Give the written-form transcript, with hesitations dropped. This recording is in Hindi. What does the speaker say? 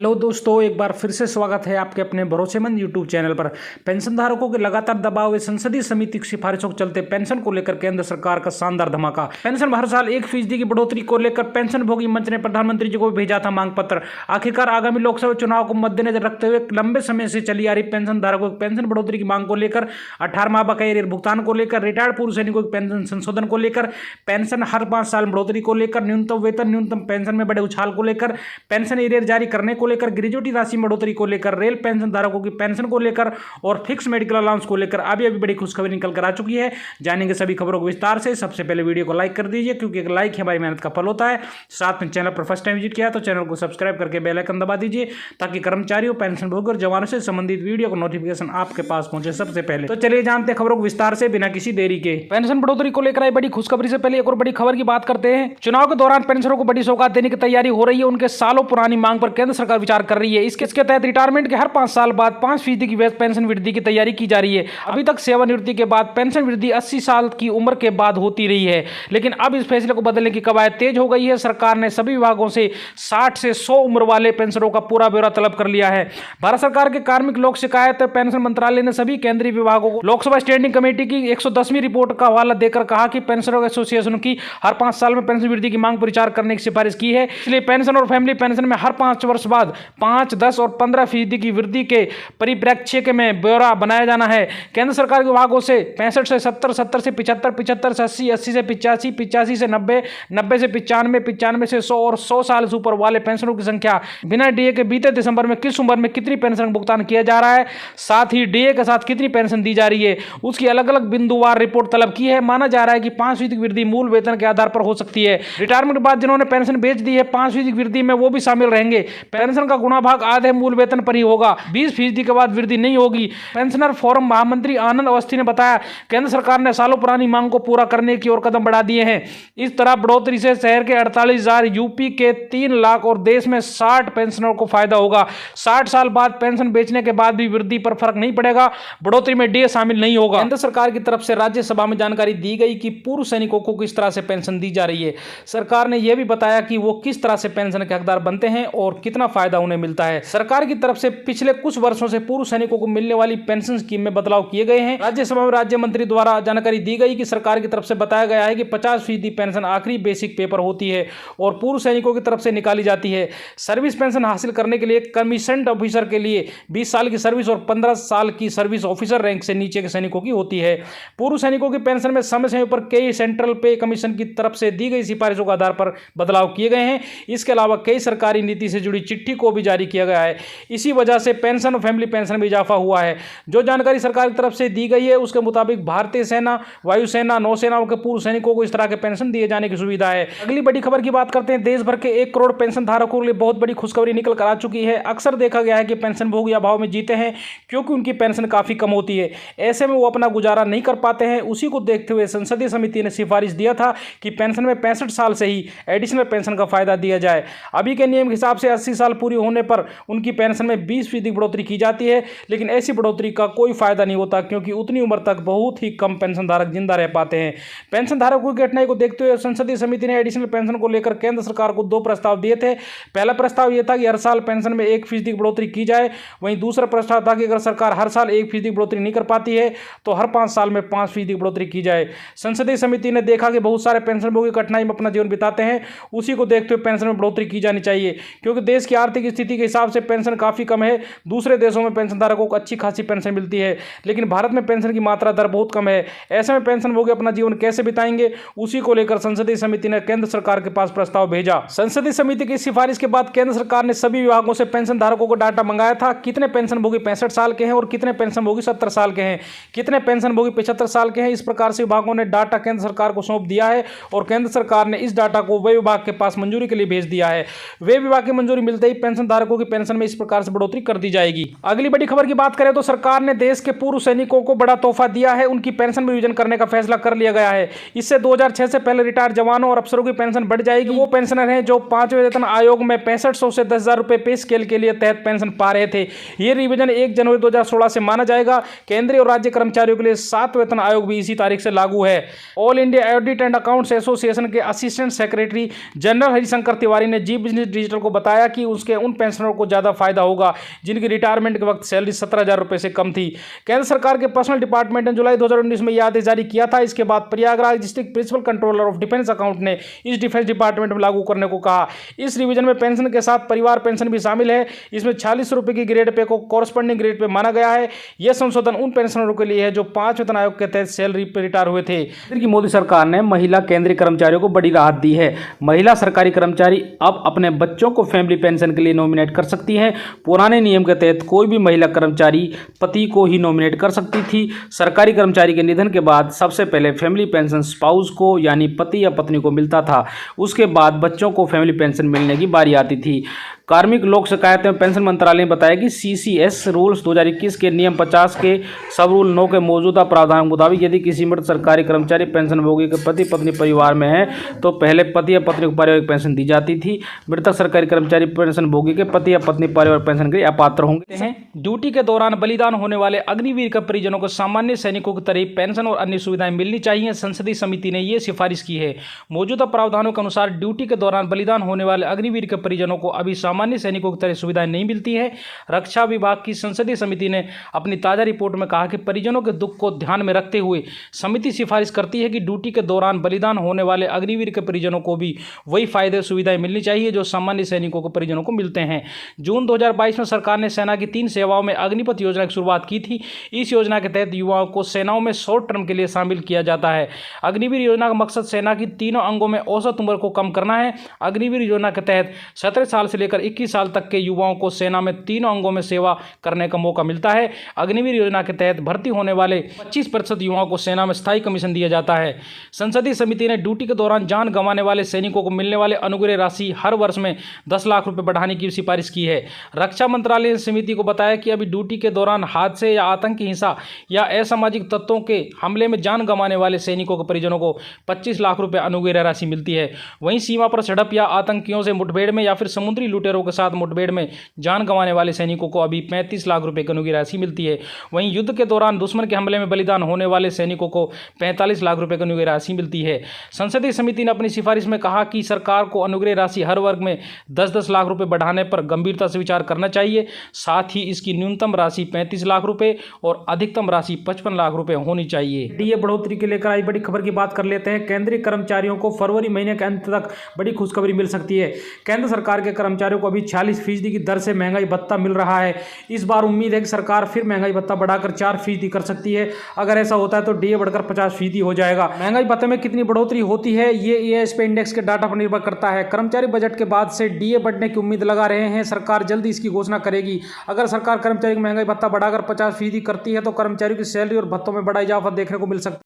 हेलो दोस्तों, एक बार फिर से स्वागत है आपके अपने भरोसेमंद यूट्यूब चैनल पर। पेंशन धारकों के लगातार दबाव व संसदीय समिति की सिफारिशों के चलते पेंशन को लेकर केंद्र सरकार का शानदार धमाका। पेंशन में हर साल 1% की बढ़ोतरी को लेकर पेंशन भोगी मंच ने प्रधानमंत्री जी को भेजा था मांग पत्र। आखिरकार आगामी लोकसभा चुनाव को मद्देनजर रखते हुए लंबे समय से चली आ रही पेंशन धारकों की पेंशन बढ़ोतरी की मांग को लेकर, 18 माह बकाया एरियर भुगतान को लेकर, रिटायर्ड पूर्व सैनिकों की पेंशन संशोधन को लेकर, पेंशन हर 5 साल में बढ़ोतरी को लेकर, न्यूनतम वेतन न्यूनतम पेंशन में बड़े उछाल को लेकर, पेंशन एरियर जारी करने को लेकर, ग्रेजुएटी राशि बढ़ोतरी को लेकर, रेल पेंशन धारकों की पेंशन को लेकर और फिक्स मेडिकल अलाउंस को लेकर अभी बड़ी खुशखबरी निकल कर आ चुकी है। जानेंगे सभी खबरों को विस्तार से। सबसे पहले वीडियो को लाइक कर दीजिए, क्योंकि एक लाइक हमारी मेहनत का फल होता है। साथ में चैनल पर फर्स्ट टाइम विजिट किया तो चैनल को सब्सक्राइब करके बेल आइकन दबा दीजिए, ताकि कर्मचारियों, पेंशन भोगी और जवानों से संबंधित वीडियो को नोटिफिकेशन आपके पास पहुंचे सबसे पहले। तो चलिए जानते हैं खबरों को विस्तार से बिना किसी देरी के। पेंशन बढ़ोतरी को लेकर आई बड़ी खुशखबरी से पहले एक और बड़ी खबर की बात करते हैं। चुनाव के दौरान पेंशनरों को बड़ी सौगात देने की तैयारी हो रही है। उनके सालों पुरानी मांग पर केंद्र सरकार विचार कर रही है। इसके तहत रिटायरमेंट के हर 5 साल बाद 5% की पेंशन वृद्धि की तैयारी की जा रही है। अभी तक सेवानिवृत्ति के बाद पेंशन वृद्धि 80 साल की उम्र के बाद होती रही है, लेकिन अब इस फैसले को बदलने की कवायद तेज हो गई है। सरकार ने सभी विभागों से 60 से 100 उम्र वाले पेंशनरों का पूरा ब्यौरा तलब कर लिया है। भारत सरकार के कार्मिक लोक शिकायत पेंशन मंत्रालय ने सभी केंद्रीय विभागों को लोकसभा स्टैंडिंग कमेटी की 110वीं रिपोर्ट का हवाला देकर कहा कि पेंशनरों एसोसिएशन की हर 5 साल में पेंशन वृद्धि की मांग पर विचार करने की सिफारिश की है। इसलिए पेंशन और फैमिली पेंशन में हर 5 वर्ष बाद 5, 10 और 15% की वृद्धि के परिप्रेक्ष्य में ब्यौरा बनाया जाना है। केंद्र सरकार के विभागों से 65 से 70, 70 से 75, 75 से 80, 80 से 85, 85 से 90, 90 से 95, 95 से 100 और 100 साल से ऊपर वाले पेंशनरों की संख्या बिना डीए के बीते दिसंबर में किस उम्र में कितनी पेंशन का भुगतान किया जा रहा है, साथ ही डीए के साथ कितनी पेंशन दी जा रही है, उसकी अलग अलग बिंदुवार रिपोर्ट तलब की है। माना जा रहा है कि 5% की वृद्धि मूल वेतन के आधार पर हो सकती है। रिटायरमेंट के बाद जिन्होंने पेंशन बेच दी है, 5% की वृद्धि में वो भी शामिल रहेंगे। पेंशन का गुणा भाग आधे मूल वेतन पर ही होगा। 20% के बाद वृद्धि नहीं होगी। पेंशनर फोरम महामंत्री आनंद अवस्थी ने बताया, केंद्र सरकार ने सालों पुरानी मांग को पूरा करने की ओर कदम बढ़ा दिए हैं। इस तरह बढ़ोतरी से शहर के 48,000, यूपी के 3 लाख और देश में 60 पेंशनरों को फायदा होगा। 60 साल बाद पेंशन बेचने के बाद भी वृद्धि पर फर्क नहीं पड़ेगा। बढ़ोतरी में डीए शामिल नहीं होगा। केंद्र सरकार की तरफ से राज्यसभा में जानकारी दी गई कि पूर्व सैनिकों को किस तरह से पेंशन दी जा रही है। सरकार ने यह भी बताया कि वो किस तरह से पेंशन के हकदार बनते हैं और कितना फायदा उन्हें मिलता है। सरकार की तरफ से पिछले कुछ वर्षों से पूर्व सैनिकों को मिलने वाली पेंशन स्कीम में बदलाव किए गए हैं। राज्यसभा में राज्य मंत्री द्वारा जानकारी दी गई कि सरकार की तरफ से बताया गया है कि 50% पेंशन आखिरी बेसिक पेपर होती है और पूर्व सैनिकों की तरफ से निकाली जाती है। सर्विस पेंशन हासिल करने के लिए कमीशन्ड ऑफिसर के लिए 20 साल की सर्विस और 15 साल की सर्विस ऑफिसर रैंक से नीचे के सैनिकों की होती है। पूर्व सैनिकों की पेंशन में समय समय पर कई सेंट्रल पे कमीशन की तरफ से दी गई सिफारिशों के आधार पर बदलाव किए गए हैं। इसके अलावा कई सरकारी नीति से जुड़ी चिट्ठी को भी जारी किया गया है। इसी वजह से पेंशन और फैमिली पेंशन में इजाफा हुआ है। जो जानकारी सरकार की तरफ से दी गई है उसके मुताबिक भारतीय सेना, वायुसेना, नौसेनाओं के पूर्व सैनिकों को इस तरह के पेंशन दिए जाने की सुविधा है। अगली बड़ी खबर की बात करते हैं। देश भर के 1 करोड़ पेंशन धारकों के लिए बहुत बड़ी खुशखबरी निकल कर आ चुकी है। अक्सर देखा गया है कि पेंशन भोगी अभाव में जीते हैं, क्योंकि उनकी पेंशन काफी कम होती है। ऐसे में वो अपना गुजारा नहीं कर पाते हैं। उसी को देखते हुए संसदीय समिति ने सिफारिश दिया था कि पेंशन में 65 साल से ही एडिशनल पेंशन का फायदा दिया जाए। अभी के नियम के हिसाब से 80 साल पूरी होने पर उनकी पेंशन में 20% बढ़ोतरी की जाती है, लेकिन ऐसी बढ़ोतरी का कोई फायदा नहीं होता, क्योंकि उतनी उम्र तक बहुत ही कम पेंशन धारक जिंदा रह पाते हैं। पेंशन धारकों की कठिनाई को देखते हुए संसदीय समिति ने एडिशनल पेंशन को लेकर केंद्र सरकार को 2 प्रस्ताव दिए थे। पहला प्रस्ताव यह था कि हर साल पेंशन में 1% की बढ़ोतरी की जाए। वहीं दूसरा प्रस्ताव था कि अगर सरकार हर साल 1% की बढ़ोतरी नहीं कर पाती है तो हर 5 साल में 5% की बढ़ोतरी की जाए। संसदीय समिति ने देखा कि बहुत सारे पेंशनभोगी कठिनाई में अपना जीवन बिताते हैं। उसी को देखते हुए पेंशन में बढ़ोतरी की जानी चाहिए, क्योंकि देश की आर्थिक स्थिति के हिसाब से पेंशन काफी कम है। दूसरे देशों में पेंशन धारकों को अच्छी खासी पेंशन मिलती है, लेकिन भारत में पेंशन की मात्रा दर बहुत कम है। ऐसे में पेंशनभोगी अपना जीवन कैसे बिताएंगे, उसी को लेकर संसदीय समिति ने केंद्र सरकार के पास प्रस्ताव भेजा। संसदीय समिति की सिफारिश के बाद केंद्र सरकार ने सभी विभागों से पेंशन धारकों को डाटा मंगाया था। कितने पेंशनभोगी 65 साल के हैं और कितने पेंशनभोगी 70 साल के हैं, कितने पेंशनभोगी 75 साल के हैं। इस प्रकार से विभागों ने डाटा केंद्र सरकार को सौंप दिया है और केंद्र सरकार ने इस डाटा को वे विभाग के पास मंजूरी के लिए भेज दिया है। वे विभाग की मंजूरी मिलते ही पेंशन धारकों की पेंशन में इस प्रकार से बढ़ोतरी कर दी जाएगी। अगली बड़ी खबर की बात करें तो सरकार ने देश के पूर्व सैनिकों को बड़ा तोहफा दिया है। उनकी पेंशन में रिवीजन करने का फैसला कर लिया गया है। इससे 2006 से पहले रिटायर्ड जवानों और अफसरों की पेंशन बढ़ जाएगी। वो पेंशनर हैं जो 5वें वेतन आयोग में 6500 से 10,000 रुपए पे स्केल के लिए तहत पेंशन पा रहे थे। ये रिवीजन 1 जनवरी 2016 से माना जाएगा। केंद्रीय और राज्य कर्मचारियों के लिए 7 वेतन आयोग भी इसी तारीख से लागू है। All India audit and accounts association के assistant secretary general Harishankar Tiwari ने जी बिजनेस डिजिटल को बताया कि उसके उसके उन पेंशनरों को ज़्यादा फायदा होगा जिनकी रिटायरमेंट के वक्त सैलरी 17,000 रुपये से कम थी। केंद्र सरकार के पर्सनल डिपार्टमेंट ने जुलाई 2019 में यह आदेश जारी किया था। इसके बाद Prayagraj district principal controller of defence account ने इस डिफेंस डिपार्टमेंट में लागू करने को कहा। इस रिवीजन में पेंशन के साथ परिवार पेंशन भी शामिल है। इसमें 46 रुपये की ग्रेड पे को कॉरस्पॉन्डिंग ग्रेड पे माना गया है। यह संशोधन उन पेंशनरों के लिए है जो 5 वेतन आयोग के तहत सैलरी पर रिटायर हुए थे। मोदी सरकार ने महिला केंद्रीय कर्मचारियों को बड़ी राहत दी है। महिला सरकारी कर्मचारी अब अपने बच्चों को फैमिली पेंशन के लिए नॉमिनेट कर सकती हैं। पुराने नियम के तहत कोई भी महिला कर्मचारी पति को ही नॉमिनेट कर सकती थी। सरकारी कर्मचारी के निधन के बाद सबसे पहले फैमिली पेंशन स्पाउस को यानी पति या पत्नी को मिलता था। उसके बाद बच्चों को फैमिली पेंशन मिलने की बारी आती थी। कार्मिक लोक शिकायत एवं पेंशन मंत्रालय ने बताया कि सीसीएस रूल्स 2021 के नियम 50 के सब रूल 9 के मौजूदा प्रावधान के मुताबिक यदि किसी मृत सरकारी कर्मचारी पेंशनभोगी के पति पत्नी परिवार में है तो पहले पति या पत्नी को पारिवारिक पेंशन दी जाती थी। मृतक सरकारी कर्मचारी पेंशनभोगी के पति या पत्नी पारिवारिक पेंशन के लिए अपात्र होंगे हैं। ड्यूटी के दौरान बलिदान होने वाले अग्निवीर के परिजनों को सामान्य सैनिकों की तरह पेंशन और अन्य सुविधाएं मिलनी चाहिए। संसदीय समिति ने यह सिफारिश की है। मौजूदा प्रावधानों के अनुसार ड्यूटी के दौरान बलिदान होने वाले अग्निवीर के परिजनों को अभी सामान्य सैनिकों की तरह सुविधाएं नहीं मिलती है। रक्षा विभाग की संसदीय समिति ने अपनी ताजा रिपोर्ट में कहा कि परिजनों के दुख को ध्यान में रखते हुए समिति सिफारिश करती है कि ड्यूटी के दौरान बलिदान होने वाले अग्निवीर के परिजनों को भी वही फायदे सुविधाएं मिलनी चाहिए जो सामान्य सैनिकों के परिजनों को मिलते हैं। जून 2022 में सरकार ने सेना की 3 सेवाओं में अग्निपथ योजना की शुरुआत की थी। इस योजना के तहत युवाओं को सेनाओं में शॉर्ट टर्म के लिए शामिल किया जाता है। अग्निवीर योजना का मकसद सेना की तीनों अंगों में औसत उम्र को कम करना है। अग्निवीर योजना के तहत 17 साल से लेकर 21 साल तक के युवाओं को सेना में तीनों अंगों में सेवा करने का मौका मिलता है। अग्निवीर योजना के तहत भर्ती होने वाले 25% युवाओं को सेना में स्थायी कमीशन दिया जाता है। संसदीय समिति ने ड्यूटी के दौरान जान गंवाने वाले सैनिकों को मिलने वाले अनुग्रह राशि हर वर्ष में 10 लाख रुपए बढ़ाने की सिफारिश की है। रक्षा मंत्रालय ने समिति को बताया कि अभी ड्यूटी के दौरान हादसे या आतंकी हिंसा या असामाजिक तत्वों के हमले में जान गंवाने वाले सैनिकों के परिजनों को 25 लाख रुपए अनुग्रह राशि मिलती है। वहीं सीमा पर झड़प या आतंकियों से मुठभेड़ में या फिर समुद्री लुटेरों के साथ मुठभेड़ में जान गंवाने वाले सैनिकों को अभी 35 लाख रुपए की अनुग्रह राशि मिलती है। वहीं युद्ध के दौरान दुश्मन के हमले में बलिदान होने वाले सैनिकों को 45 लाख रुपए की अनुग्रह राशि मिलती है। संसदीय समिति ने अपनी सिफारिश में कहा कि सरकार को अनुग्रह राशि हर वर्ग में 10-10 लाख रुपए बढ़ाने पर गंभीरता से विचार करना चाहिए। साथ ही इसकी न्यूनतम राशि 35 लाख रुपए और अधिकतम राशि 55 लाख रुपए होनी चाहिए। डीए बढ़ोतरी के लेकर आई बड़ी खबर की बात कर लेते हैं। केंद्रीय कर्मचारियों को फरवरी महीने के अंत तक बड़ी खुशखबरी मिल सकती है। केंद्र सरकार के कर्मचारियों को अभी 46% की दर से महंगाई भत्ता मिल रहा है। इस बार उम्मीद है कि सरकार फिर महंगाई भत्ता बढ़ाकर 4% कर सकती है। अगर ऐसा होता है तो डीए बढ़कर 50% हो जाएगा। महंगाई भत्ते में कितनी बढ़ोतरी होती है ये एएसपी इंडेक्स के डाटा पर निर्भर करता है। कर्मचारी बजट के बाद से डीए बढ़ने की उम्मीद लगा रहे हैं। सरकार जल्दी इसकी घोषणा करेगी। अगर सरकार कर्मचारी को महंगाई भत्ता बढ़ाकर 50% करती है तो कर्मचारियों की सैलरी और भत्तों में बड़ा इजाफा देखने को मिल सकता है।